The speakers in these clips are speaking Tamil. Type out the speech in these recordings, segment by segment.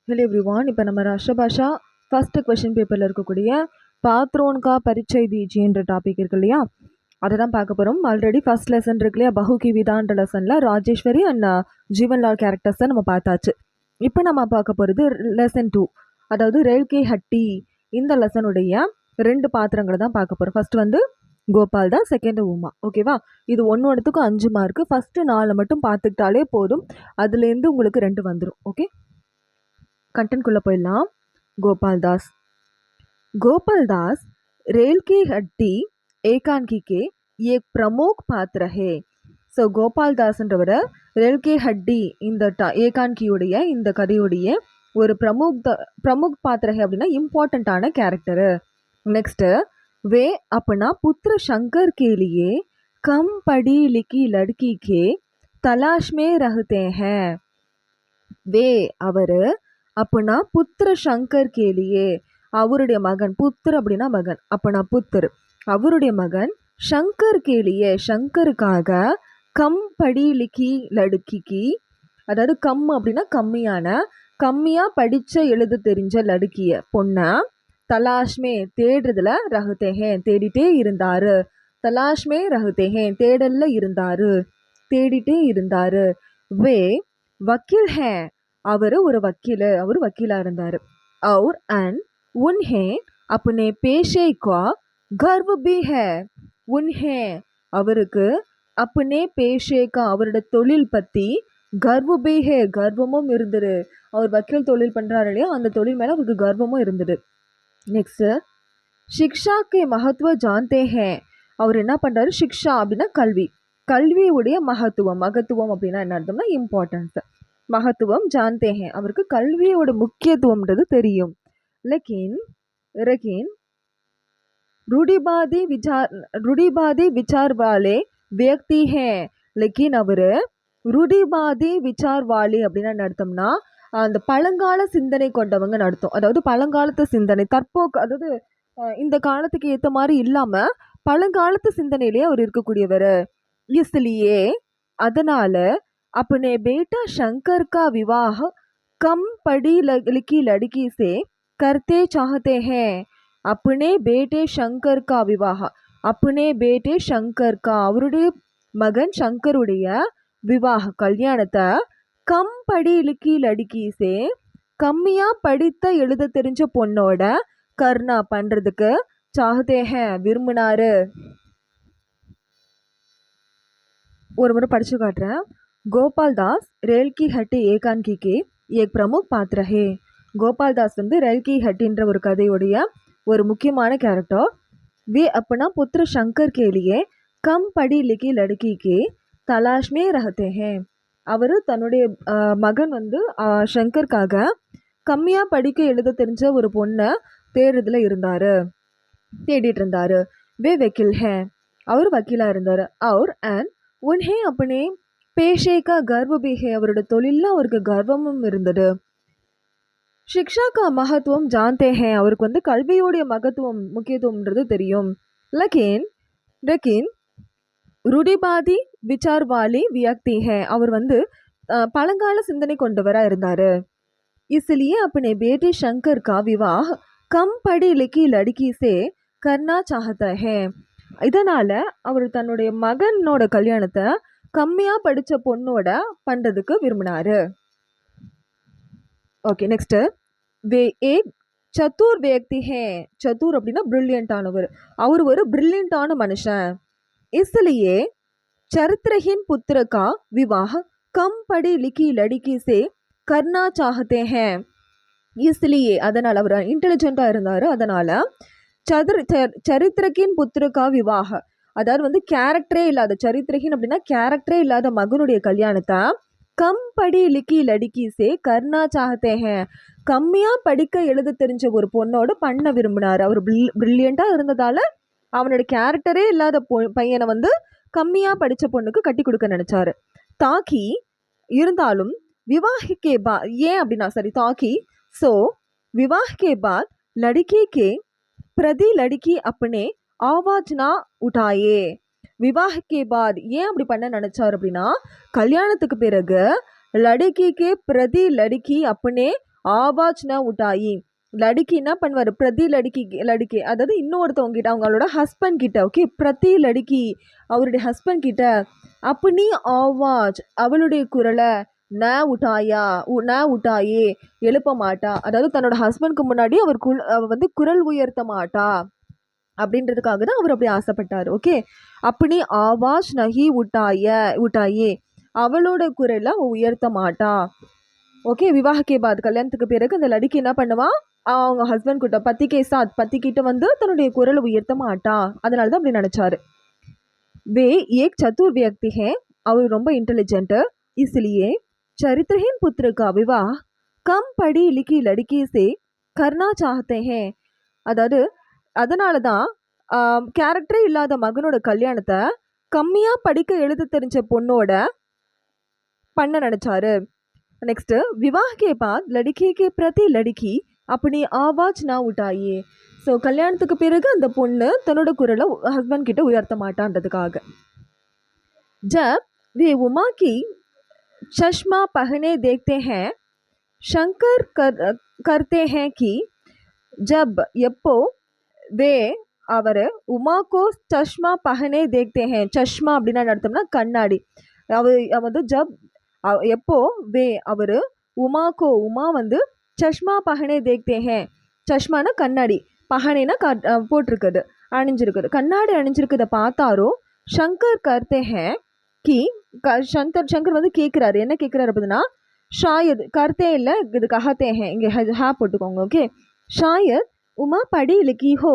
ஹலோ எவ்ரிவான், இப்போ நம்ம ராஷ்டிரபாஷா ஃபர்ஸ்ட் கொஷின் பேப்பரில் இருக்கக்கூடிய பாத்ரோன் கா பரிச்சை தீஜின்ற டாபிக் இருக்கு இல்லையா, அதை தான் பார்க்க போகிறோம். ஆல்ரெடி ஃபர்ஸ்ட் லெசன் இருக்கு இல்லையா, பஹுகி விதான்ற லெசனில் ராஜேஸ்வரி அண்ட் ஜீவன்லால் கேரக்டர்ஸை நம்ம பார்த்தாச்சு. இப்போ நம்ம பார்க்க போகிறது லெசன் 2, அதாவது ரேல்கே ஹட்டி. இந்த லெசனுடைய 2 பாத்திரங்களை தான் பார்க்க போகிறோம். ஃபர்ஸ்ட் வந்து கோபால் தான், செகண்ட் உமா. ஓகேவா, இது ஒன்றுத்துக்கும் 5 மார்க்கு. ஃபஸ்ட்டு 4 மட்டும் பார்த்துக்கிட்டாலே போதும், அதுலேருந்து உங்களுக்கு 2 வந்துடும். ஓகே, कंटेंट कुल्ला போயிடலாம். गोपालदास गोपालदास रेल की हड्डी एकांकी के एक प्रमुख पात्र है. ஸோ கோபால்தாஸ்ன்றவர் ரேல்கே ஹட்டி இந்த ஏகான்கியுடைய இந்த கதையுடைய ஒரு பிரமுக் பாத்திர है அப்படின்னா இம்பார்ட்டண்ட்டான கேரக்டரு. नेक्स्ट वे अपना पुत्र शंकर के लिए कम पढ़ी लिखी लड़की के तलाश में रहते हैं. वे அவர் அப்பனா புத்திர சங்கர் கேலியே, அவருடைய மகன், புத்திர அப்படின்னா மகன், அப்பனா புத்திர, அவருடைய மகன் சங்கர் கேலியே, சங்கருக்காக கம் படி லிக்கி லடுக்கிக்கு, அதாவது கம் அப்படின்னா கம்மியா படிச்ச எழுத தெரிஞ்ச லடுக்கிய பொண்ணை தலாஷ்மே தேடுறதுல ரகுத்தேஹேன் தேடிட்டே இருந்தாரு. தலாஷ்மே ரகுத்தேஹேன் தேடல்ல இருந்தாரு, தேடிட்டே இருந்தாரு. வே வக்கீல் ஹே, அவர் ஒரு வக்கீல், அவர் வக்கீலாக இருந்தார். और अन उन्हें अपने पेशे का गर्व भी है. उन्हें அவருக்கு अपने पेशे का அவருடைய தொழில் பற்றி கர்வ भी है, கர்வமும் இருந்தது. அவர் வக்கீல் தொழில் பண்ணுறாரு இல்லையா, அந்த தொழில் மேலே அவருக்கு கர்வமும் இருந்தது. நெக்ஸ்ட் शिक्षा के महत्व जानते हैं. அவர் என்ன பண்ணுறாரு, शिक्षा அப்படின்னா கல்வி, கல்வியுடைய மகத்துவம் அப்படின்னா என்ன அர்த்தம்னா இம்பார்ட்டன்ஸ், மகத்துவம் ஜான்தே ஹே, அவருக்கு கல்வியோட முக்கியத்துவம்ன்றது தெரியும். लेकिन रूढ़िवादी विचार वाले व्यक्ति हैं. लेकिन அவர் रूढ़िवादी विचार वाले அப்படின்னா என்ன அர்த்தம்னா அந்த பழங்கால சிந்தனை கொண்டவங்கன்னு அர்த்தம். அதாவது பழங்காலத்து சிந்தனை, தற்போக்கு, அதாவது இந்த காலத்துக்கு ஏற்ற மாதிரி இல்லாம பழங்காலத்து சிந்தனையிலேயே அவர் இருக்கக்கூடியவர். इसलिए அதனால अपने बेटा शंकर का विवाह कम पढ़ी लिखी लड़की से करते चाहते हैं. अपने बेटे शंकर का विवाह, अपने बेटे शंकर का அவருடைய மகன் சங்கருடைய விவாக கல்யாணத்தை கம் படி லிக்கி லடுக்கி சே கம்மியா படித்த எழுத தெரிஞ்ச பொண்ணோட கர்ணா பண்றதுக்கு சாहते हैं விரும்பினாரு. ஒரு முறை படிச்சு காட்டுறேன். கோபால்தாஸ் रेल की हट्टी एकांकी के एक प्रमुख पात्र है. கோபால்தாஸ் வந்து रेल की हट्टीன்ற ஒரு கதையுடைய ஒரு முக்கியமான கேரக்டர். वे अपना पुत्र शंकर के लिए कम पढ़ी लिखी लड़की के तलाश में रहते हैं. அவர் தன்னுடைய மகன் வந்து சங்கருக்காக கம்மியாக படிக்க எழுத தெரிஞ்ச ஒரு பொண்ணை தேடுறதுல தேடிட்டு இருந்தாரு. வே வக்கீல் ஹே, அவர் வக்கீலாக இருந்தார். அவர் அண்ட் உன்ஹே अपने पेशे का गर्व भी है, அவரோட தொழிலில் அவருக்கு கர்வமும் இருந்தது. शिक्षा का महत्वம் जानते हैं, அவருக்கு வந்து கல்வியோடைய முக்கியத்துவம்ன்றது தெரியும். लेकिन रूढ़िवादी विचार वाली व्यक्ति है, அவர் வந்து பழங்கால சிந்தனை கொண்டவராக இருந்தார். इसलिए अपने बेटे शंकर का विवाह कम पढ़ी लिखी लड़की से करना चाहता है. இதனால அவர் தன்னுடைய மகனோட கல்யாணத்தை கம்மியா படிச்ச பொண்ணோட பண்றதுக்கு விரும்பினாரு. ஓகே, நெக்ஸ்ட் வே ஏக் சத்துர் व्यक्ति है. சத்துர் அப்படின்னா பிரில்லியண்டானவர், அவர் ஒரு பிரில்லியண்டான மனுஷன். इसलिए चरित्रहीन पुत्र का विवाह कम पढ़ी लिखी लड़की से करना चाहते हैं. इसलिए அதனால அவர் இன்டெலிஜென்ட்டா இருந்தாரு, அதனால சரித்திரகின் புத்திரக்கா விவாக, அதாவது வந்து கேரக்டரே இல்லாத, சரித்திரகின் அப்படின்னா கேரக்டரே இல்லாத மகனுடைய கல்யாணத்தை கம் படி லிக்கி லடுக்கி சே கர்ணா சாகத்தே ஹே, கம்மியா படிக்க எழுத தெரிஞ்ச ஒரு பொண்ணோட பண்ண விரும்பினார். அவர் பிரில்லியண்டா இருந்ததால அவனோட கேரக்டரே இல்லாத பையனை வந்து கம்மியா படிச்ச பொண்ணுக்கு கட்டி கொடுக்க நினைச்சாரு. தாக்கி இருந்தாலும் விவாஹிக்கே பா, ஏன் அப்படின்னா சரி தாக்கி, ஸோ விவாஹ்கே பாத் லடுக்கி கே பிரதி லடுக்கி अपने आवाज ना उठाए. விவாஹ்கே பாத் ஏன் அப்படி பண்ண நினைச்சார் அப்படின்னா, கல்யாணத்துக்கு பிறகு லடுக்கிக்கு பிரதி லடுக்கி अपने ஆவாஜ் ந உட்டாயி. லடுக்கி என்ன பண்ணுவார், பிரதி லடுக்கி அதாவது இன்னொருத்தவங்க கிட்ட, அவங்களோட ஹஸ்பண்ட் கிட்ட, ஓகே, பிரதி லடுக்கி அவருடைய ஹஸ்பண்ட் கிட்ட, அப்படி ஆவாஜ் அவளுடைய குரலை, ந உட்டாயா ந உட்டாயே எழுப்ப மாட்டா, அதாவது தன்னோட ஹஸ்பண்ட்க்கு முன்னாடி அவ வந்து குரல் உயர்த்த மாட்டா அப்படின்றதுக்காக தான் அவர் அப்படி ஆசைப்பட்டார். ஓகே, அப்படி ஆவாஜ் நஹி உட்டாயே அவளோட குரலை உயர்த்த மாட்டா. ஓகே, விவாஹக்கே பாத் கல்யாணத்துக்கு பிறகு அந்த லடுக்கி என்ன பண்ணுவா, அவங்க ஹஸ்பண்ட் கிட்ட பத்தி கிட்ட வந்து தன்னுடைய குரலை உயர்த்த மாட்டா. அதனால தான் அப்படி நினைச்சாரு. வே ஏக் சத்துர் வியக்தி ஹே, அவர் ரொம்ப இன்டெலிஜென்ட். इसलिए चरित्रहीन पुत्र का विवाह कम पढ़ी लिखी लड़की से करना चाहते हैं. அதாவது அதனால தான் கேரக்டரே இல்லாத மகனோட கல்யாணத்தை கம்மியாக படிக்க எழுத தெரிஞ்ச பொண்ணோட பண்ண நினச்சாரு. நெக்ஸ்ட்டு, விவாஹ் கே பாத் லடுக்கி கே பிரதி லடுக்கி அப்படி ஆவாஜ் நா உட்டாயே. ஸோ கல்யாணத்துக்கு பிறகு அந்த பொண்ணு தன்னோட குரலை ஹஸ்பண்ட் கிட்ட உயர்த்த மாட்டான்றதுக்காக. ஜப் வே உமா கி चश्मा पहने देखते हैं, शंकर करते हैं कि जब எப்போ வே அவர் உமாக்கோ சஷ்மா பஹனே தேக்தே ஹே. சஷ்மா அப்படின்னா நடத்தோம்னா கண்ணாடி. வந்து ஜப் எப்போ வே அவர் உமா வந்து சஷ்மா பஹனே தேக்தே ஹே. சஷ்மானா கண்ணாடி, பஹனேனா போட்டிருக்குது, அணிஞ்சிருக்குது, கண்ணாடி அணிஞ்சிருக்குதை பார்த்தாரோ, ஷங்கர் கர்த்தே ஹே கி சங்கர் வந்து கேட்குறாரு. என்ன கேட்குறாரு அப்படின்னா, ஷாயத் கர்த்தே இல்லை, இது கஹத்தே ஹே, இங்கே ஹே போட்டுக்கோங்க. ஓகே, ஷாயத் உமா படி இலக்கி ஹோ.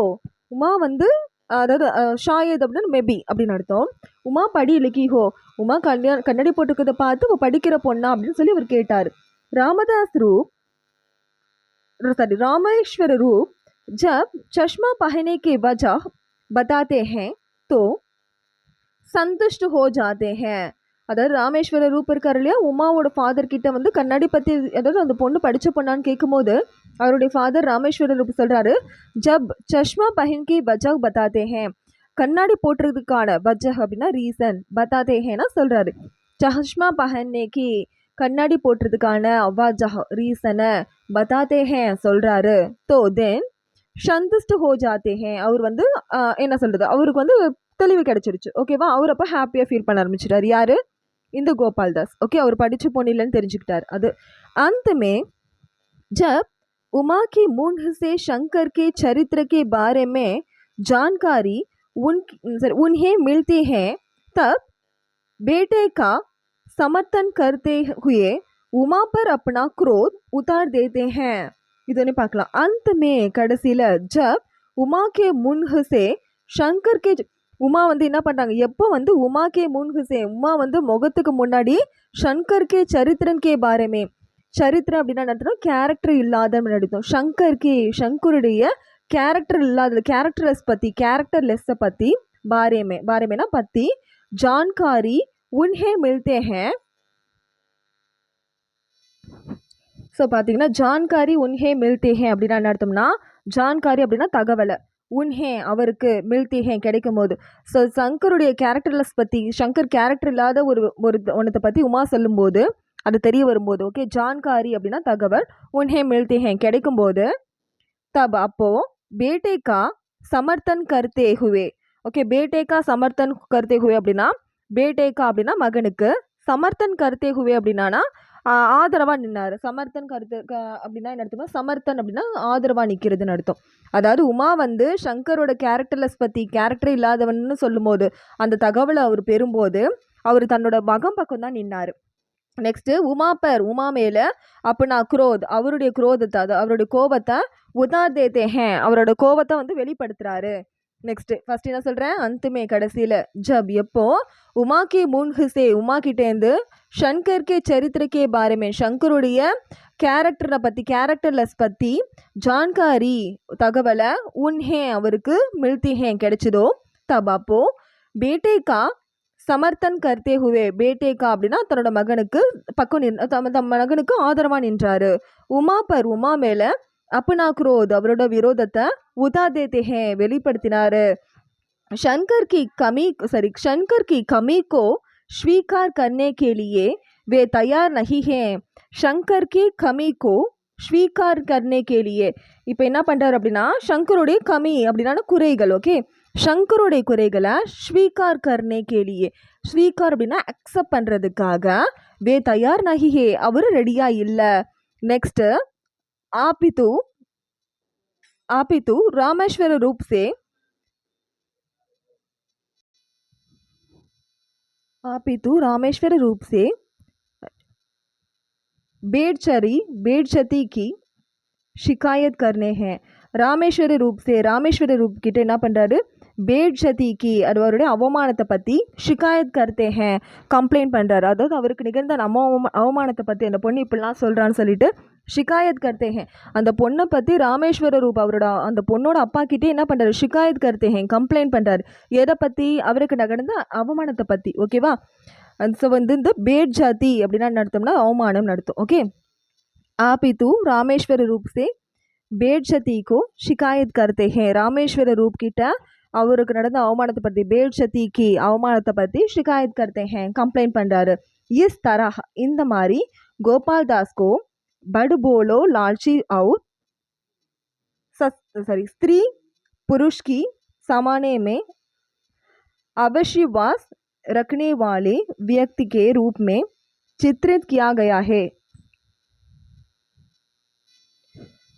உமா வந்து அதாவது ஷாயத் அப்படின்னு மேபி அப்படின்னு அர்த்தம். உமா படி இலக்கி ஹோ, உமா கண்ணாடி போட்டுக்கிறத பார்த்து படிக்கிற பொண்ணா அப்படின்னு சொல்லி அவர் கேட்டார். रामेश्वर रूप जब चश्मा पहनने के वजह बताते हैं तो संतुष्ट हो जाते हैं. அதாவது ராமேஸ்வர ரூப் இருக்காரு இல்லையா, உமாவோட ஃபாதர் கிட்ட வந்து கண்ணாடி பற்றி, அதாவது அந்த பொண்ணு படித்த பொண்ணான்னு கேட்கும்போது அவருடைய ஃபாதர் ராமேஸ்வர ரூப் சொல்கிறாரு, ஜப் சஷ்மா பஹன்கி வஜஹ் பத்தாதே ஹே, கண்ணாடி போட்டுறதுக்கான வஜஹ் அப்படின்னா ரீசன், பத்தாதே ஹேனா சொல்கிறாரு. சஷ்மா பஹன்னேக்கி கண்ணாடி போட்டுறதுக்கான வஜஹ் ரீசனை பத்தாதே ஹே சொல்கிறாரு. தோ தென் சந்துஷ்ட் ஹோ ஜாத்தே ஹே, அவர் வந்து என்ன சொல்கிறது, அவருக்கு வந்து தெளிவு கிடைச்சிருச்சு. ஓகேவா, அவர் அப்போ ஹாப்பியாக ஃபீல் பண்ண ஆரம்பிச்சிட்டார். யார், இந்த கோபால்தாஸ். ஓகே, அவர் படித்த பொண்ணு இல்லைன்னு தெரிஞ்சுக்கிட்டார். அது अंत में जब उमा की मुंह से शंकर के चरित्र के बारे में जानकारी उन्हें मिलती है, तब बेटे का समर्थन करते हुए उमा पर अपना क्रोध उतार देते हैं. इधर பார்க்கலாம். अंत में கடைசியில் जब उमा के मुंह से शंकर के உமா வந்து என்ன பண்ணுறாங்க, எப்போ வந்து உமா கே முன்ஹுசே, உமா வந்து முகத்துக்கு முன்னாடி ஷங்கர்கே சரித்திரன் கே பாரமே, சரித்திரம் அப்படின்னா நடத்தணும் கேரக்டர் இல்லாத நடத்தும், ஷங்கருடைய கேரக்டர் இல்லாத கேரக்டர்லெஸ்ஸை பற்றி பாரேமேனா பற்றி ஜான்காரி உன்ஹே மில்தே ஹே. ஸோ பார்த்தீங்கன்னா ஜான்காரி உன்ஹே மில்தே ஹே அப்படின்னா என்ன அர்த்தம்னா, ஜான்காரி அப்படின்னா தகவலை, உன்ஹே அவருக்கு, மில்தி ஹே கிடைக்கும் போது. ஸோ சங்கருடைய கேரக்டர்லெஸ் பற்றி, ஷங்கர் கேரக்டர் இல்லாத ஒரு ஒன்றத்தை பற்றி உமா சொல்லும்போது, அது தெரிய வரும்போது, ஓகே, ஜான்காரி அப்படின்னா தகவல், உன்ஹே மில்தி ஹே கிடைக்கும்போது, தப் அப்போ பேட்டேக்கா சமர்த்தன் கர்த்தே ஹுவே. ஓகே, பேட்டேக்கா சமர்த்தன் கர்த்தே ஹுவே அப்படின்னா, பேட்டேக்கா அப்படின்னா மகனுக்கு, சமர்த்தன் கர்த்தே ஹுவே அப்படின்னா ஆதரவாக நின்னார். சமர்த்தன் அப்படின்னா என்ன அர்த்தம்னா, சமர்த்தன் அப்படின்னா ஆதரவாக நிற்கிறதுன்னு அர்த்தம். அதாவது உமா வந்து ஷங்கரோட கேரக்டர்லெஸ் பற்றி, கேரக்டரே இல்லாதவன்னு சொல்லும்போது, அந்த தகவலை அவர் பெறும்போது அவர் தன்னோட மகம் பக்கம் தான் நின்னார். நெக்ஸ்ட்டு உமா மேலே அப்பனா குரோத், அவருடைய குரோதத்தை, அவருடைய கோபத்தை, உதார் தேத்தே ஹே அவரோட கோபத்தை வந்து வெளிப்படுத்துகிறாரு. நெக்ஸ்ட்டு ஃபஸ்ட் என்ன சொல்கிறேன், அந்துமே கடைசியில், ஜப் எப்போ உமா கே முன்ஹுசே உமா கிட்டேருந்து ஷங்கர்கே சரித்திரக்கே பாரமே ஷங்கருடைய கேரக்டரை பற்றி, கேரக்டர்லெஸ் பற்றி ஜான்காரி தகவலை உன்ஹே அவருக்கு மில்தி ஹே கிடைச்சதோ, தப் அப்போ பேட்டேக்கா சமர்த்தன் கர்த்தே ஹுவே, பேட்டேக்கா அப்படின்னா தன்னோட மகனுக்கு பக்கம் தம் மகனுக்கு ஆதரவாக நின்றாரு. உமா மேலே अपना क्रोध அவரோட விரோதத்தை உதாதேते हैं வெளிப்படுத்தினாரு. शंकर की कमी को स्वीकार करने के लिए वे तैयार नहीं हैं. शंकर की कमी को ஸ்வீகார் கர்னே கேலியே. இப்போ என்ன பண்ணுறாரு அப்படின்னா சங்கருடைய கமி அப்படின்னா குறைகள். ஓகே, சங்கருடைய குறைகளை ஸ்வீகார் கர்னே கேலியே. ஸ்வீகார் அப்படின்னா அக்செப்ட் பண்ணுறதுக்காக வே தயார் நகிஹே அவர் ரெடியாக இல்லை. நெக்ஸ்ட்டு ஆபித்து आपितु रामेश्वर रूप से बेडचती की शिकायत करने हैं. ராமேஸ்வர ரூப் கிட்ட என்ன பண்ணுறாரு, பேட்சதி கி அவருடைய அவமானத்தை பற்றி ஷிகாயத் கர்த்தே ஹே கம்ப்ளைண்ட் பண்ணுறாரு. அதாவது அவருக்கு நிகழ்ந்த அவமானத்தை பற்றி அந்த பொண்ணு இப்படிலாம் சொல்கிறான்னு சொல்லிட்டு ஷிகாயத் கர்த்தே ஹே. அந்த பொண்ணை பற்றி ராமேஸ்வர ரூப் அவரோட அந்த பொண்ணோட அப்பா கிட்டே என்ன பண்ணுறாரு, ஷிகாயத் கர்த்தே ஹே கம்ப்ளைண்ட் பண்ணுறாரு. எதை பற்றி, அவருக்கு நடந்த அவமானத்தை பற்றி. ஓகேவா. ஸோ இந்த பேட்ஜாதி அப்படின்னா நடத்தோம்னா அவமானம் நடத்தும். ஓகே, ஆபித்து ராமேஸ்வர ரூப் சே பேட்சதி கோ ஷிகாயத் கர்த்தே ஹே. ராமேஸ்வர ரூப் கிட்ட அவருக்கு நடந்த அவமானத்தை பற்றி, பேட்சதி கி அவமானத்தை பற்றி ஷிகாயத் கர்த்தே ஹே கம்ப்ளைண்ட் பண்ணுறாரு. இஸ் தரஹ் இந்த மாதிரி கோபால் தாஸ் கோ बड़ बोलो लालची और स्त्री पुरुष की समाने में अविश्वास रखने वाले व्यक्ति के रूप में चित्रित किया गया है.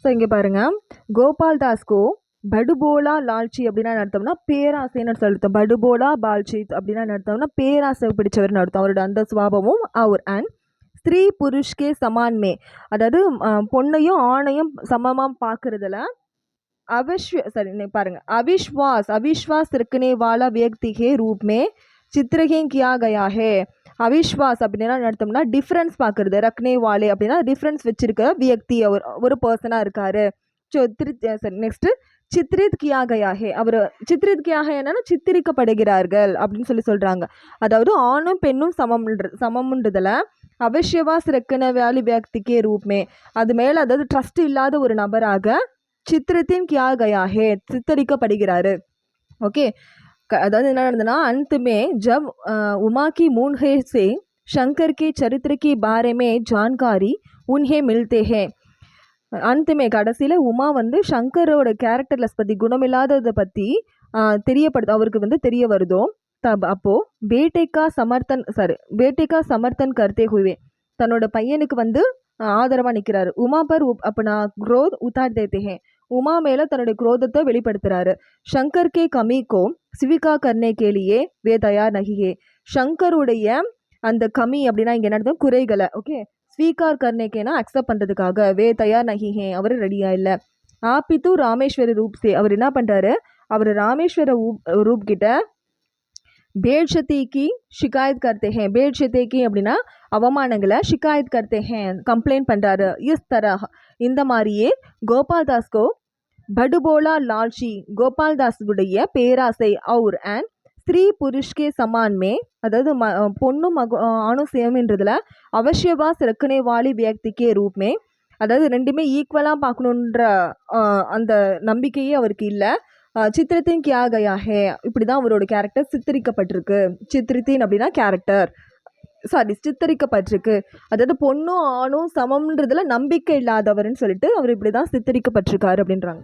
இங்கே பாருங்க, கோபால்தாஸ் கோ படுபோலா லால்ச்சி அப்படின்னா நடத்தோம்னா பேராசைன்னு அர்த்தம். படுபோலா பால்ச்சி அப்படின்னா நடத்தோம்னா பேராசை பிடிச்சவர்னு அர்த்தம். அவரோட அந்த சுபாவமும் அவர் அண்ட் ஸ்திரீ புருஷ்கே சமான்மே அதாவது பொண்ணையும் ஆணையும் சமமாக பார்க்குறதுல अविश्वास रखने वाला व्यक्ति के रूप में चित्रहीन किया गया है. அவிஸ்வாஸ் அப்படின்னா நடத்தோம்னா டிஃப்ரென்ஸ் பார்க்குறது, ரக்னே வாலே அப்படின்னா டிஃப்ரென்ஸ் வச்சிருக்க வியக்தி அவர் ஒரு பர்சனாக இருக்காரு. ஸோ நெக்ஸ்ட்டு சித்ரித் கியா கயா ஹே. அவர் சித்ரித் கியா ஹே என்னன்னா சித்திரிக்கப்படுகிறார்கள் அப்படின்னு சொல்கிறாங்க. அதாவது ஆணும் பெண்ணும் சமம்ன்றதில் அவிஸ்வாஸ் ரக்கன வேலி வியக்திக்கே ரூப்மே அது மேலே அதாவது ட்ரஸ்ட் இல்லாத ஒரு நபராக சித்திரத்தின் கியா கயா ஹே சித்தரிக்கப்படுகிறாரு. ஓகே, अदाद अंत में जब उमा की मूंढे से शंकर के चरित्र के बारे में जानकारी उन्हें मिलते हैं. अंत में கடைசியில் உமா சங்கரோட கேரக்டர்லெஸ் பற்றி குணமில்லாததை பற்றி அவருக்கு தெரிய வருதோ தப் அப்போ பேட்டேக்கா சமர்த்தன் கர்த்தே ஹுவே தன்னோட பையனுக்கு ஆதரவாக நிற்கிறாரு. உமா பர் அப்பனா குரோத் உத்தார் தேத்தே ஹே உமா மேலே தன்னுடைய குரோதத்தை வெளிப்படுத்துகிறாரு. ஷங்கர் கே கமிக்கோ சிவிகா கர்னே கேலியே வே தயார் நகியே. ஷங்கருடைய அந்த கமி அப்படின்னா இங்கே என்ன குறைகளை ஓகே ஸ்வீகார் கர்னேக்கேனா அக்செப்ட் பண்ணுறதுக்காக வே தயார் நகிஹே அவர் ரெடியாக இல்லை. ஆப்பித்து ராமேஸ்வர ரூப் சே அவர் என்ன பண்ணுறாரு, அவர் ராமேஸ்வர ரூப் கிட்ட பேட்சதி ஷிகாயத் கர்த்தே ஹே. பேட்சதி அப்படின்னா அவமானங்களை ஷிகாயத் கர்த்தே ஹே கம்ப்ளைண்ட் பண்ணுறாரு. இஸ் தரஹ் இந்த மாதிரியே கோபால்தாஸ்கோ படுபோலா லால்ச்சி கோபால்தாஸுடைய பேராசை அவுர் அண்ட் ஸ்திரீ புருஷ்கே சமான்மே அதாவது பொண்ணும் ஆணும் சேம்ன்றதுல அவசியவாஸ் ரக்கனே வாலி வியக்திக்கே ரூப்மே அதாவது ரெண்டுமே ஈக்குவலாக பார்க்கணுன்ற அந்த நம்பிக்கையே அவருக்கு இல்லை. சித்திரத்தின் கியா கயா ஹே இப்படி தான் அவரோட கேரக்டர் சித்தரிக்கப்பட்டிருக்கு. சித்திரத்தின் அப்படின்னா கேரக்டர் சித்தரிக்கப்பட்டிருக்கு. அதாவது பொண்ணும் ஆணும் சமம்ன்றதுல நம்பிக்கை இல்லாதவர்னு சொல்லிட்டு அவர் இப்படி தான் சித்தரிக்கப்பட்டிருக்காரு அப்படின்றாங்க.